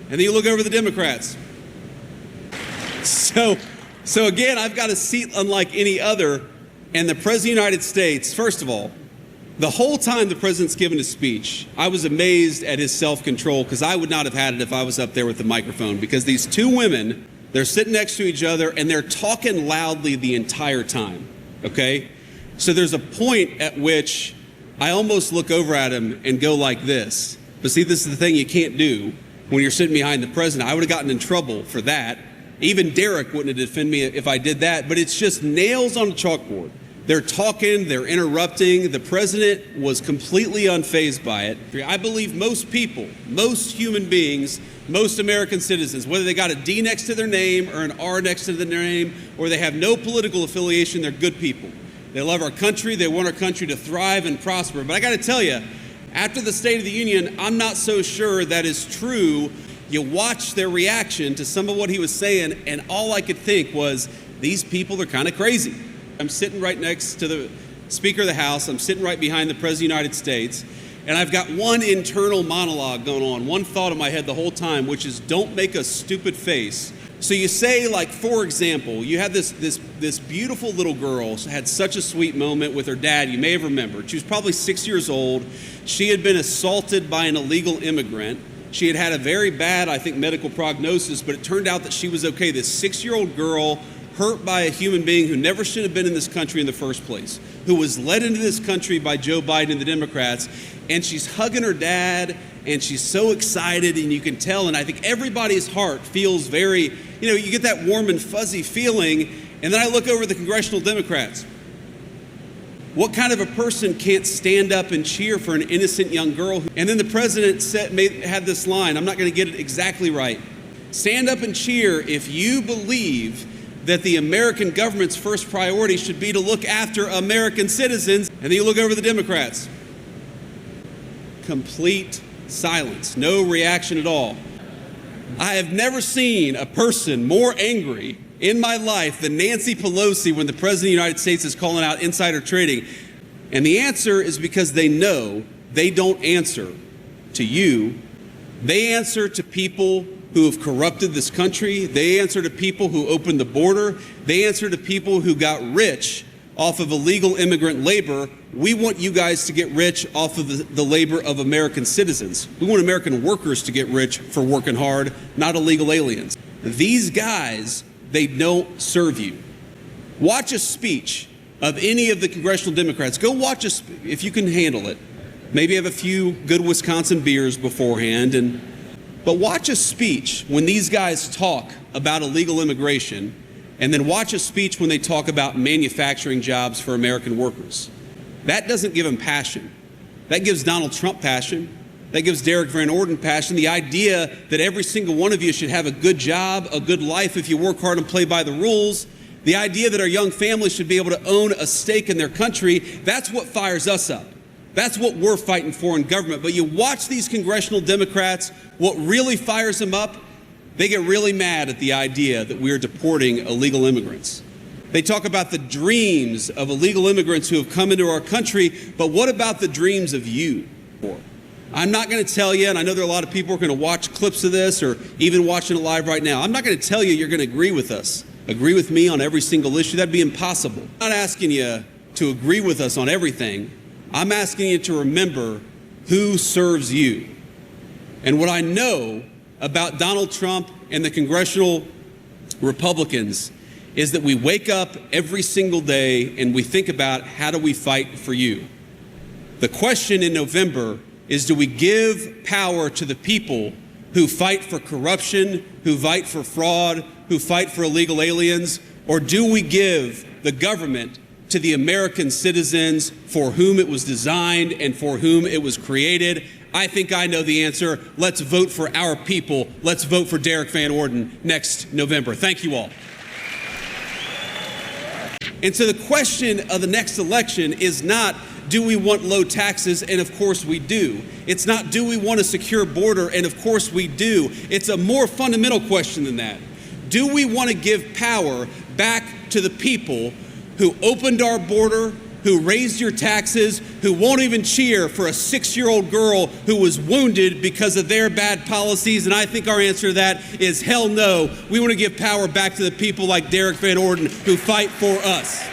And then you look over the Democrats. So again, I've got a seat unlike any other. And the President of the United States, first of all, the whole time the President's given his speech, I was amazed at his self-control, because I would not have had it if I was up there with the microphone, because these two women, they're sitting next to each other and they're talking loudly the entire time, okay? So there's a point at which I almost look over at him and go like this. But see, this is the thing you can't do when you're sitting behind the President. I would have gotten in trouble for that. Even Derek wouldn't have defended me if I did that, but it's just nails on a chalkboard. They're talking, they're interrupting. The President was completely unfazed by it. I believe most people, most human beings, most American citizens, whether they got a D next to their name or an R next to their name, or they have no political affiliation, they're good people. They love our country, they want our country to thrive and prosper. But I gotta tell you, after the State of the Union, I'm not so sure that is true. You watch their reaction to some of what he was saying, and all I could think was, these people are kind of crazy. I'm sitting right next to the Speaker of the House. I'm sitting right behind the President of the United States. And I've got one internal monologue going on, one thought in my head the whole time, which is, don't make a stupid face. So you say, like, for example, you had this beautiful little girl, had such a sweet moment with her dad. You may have remembered. She was probably 6 years old. She had been assaulted by an illegal immigrant. She had a very bad, I think, medical prognosis, but it turned out that she was okay. This 6-year-old girl, hurt by a human being who never should have been in this country in the first place, who was led into this country by Joe Biden and the Democrats, and she's hugging her dad, and she's so excited, and you can tell, and I think everybody's heart feels very, you get that warm and fuzzy feeling, and then I look over the congressional Democrats. What kind of a person can't stand up and cheer for an innocent young girl? And then the President had this line, I'm not going to get it exactly right. Stand up and cheer if you believe that the American government's first priority should be to look after American citizens. And then you look over the Democrats. Complete silence, no reaction at all. I have never seen a person more angry in my life than Nancy Pelosi when the President of the United States is calling out insider trading. And the answer is because they know they don't answer to you. They answer to people who have corrupted this country. They answer to people who opened the border. They answer to people who got rich off of illegal immigrant labor. We want you guys to get rich off of the labor of American citizens. We want American workers to get rich for working hard, not illegal aliens. These guys, they don't serve you. Watch a speech of any of the congressional Democrats. Go watch if you can handle it. Maybe have a few good Wisconsin beers beforehand, but watch a speech when these guys talk about illegal immigration, and then watch a speech when they talk about manufacturing jobs for American workers. That doesn't give them passion. That gives Donald Trump passion. That gives Derek Van Orden passion. The idea that every single one of you should have a good job, a good life if you work hard and play by the rules. The idea that our young families should be able to own a stake in their country. That's what fires us up. That's what we're fighting for in government. But you watch these congressional Democrats, what really fires them up, they get really mad at the idea that we're deporting illegal immigrants. They talk about the dreams of illegal immigrants who have come into our country, but what about the dreams of you? I'm not going to tell you, and I know there are a lot of people who are going to watch clips of this or even watching it live right now. I'm not going to tell you you're going to agree with us, agree with me on every single issue. That'd be impossible. I'm not asking you to agree with us on everything. I'm asking you to remember who serves you. And what I know about Donald Trump and the congressional Republicans is that we wake up every single day and we think about, how do we fight for you? The question in November is, do we give power to the people who fight for corruption, who fight for fraud, who fight for illegal aliens, or do we give the government to the American citizens for whom it was designed and for whom it was created? I think I know the answer. Let's vote for our people. Let's vote for Derek Van Orden next November. Thank you all. And so the question of the next election is not, do we want low taxes? And of course we do. It's not, do we want a secure border? And of course we do. It's a more fundamental question than that. Do we want to give power back to the people who opened our border, who raised your taxes, who won't even cheer for a 6-year-old girl who was wounded because of their bad policies? And I think our answer to that is hell no. We want to give power back to the people like Derek Van Orden who fight for us.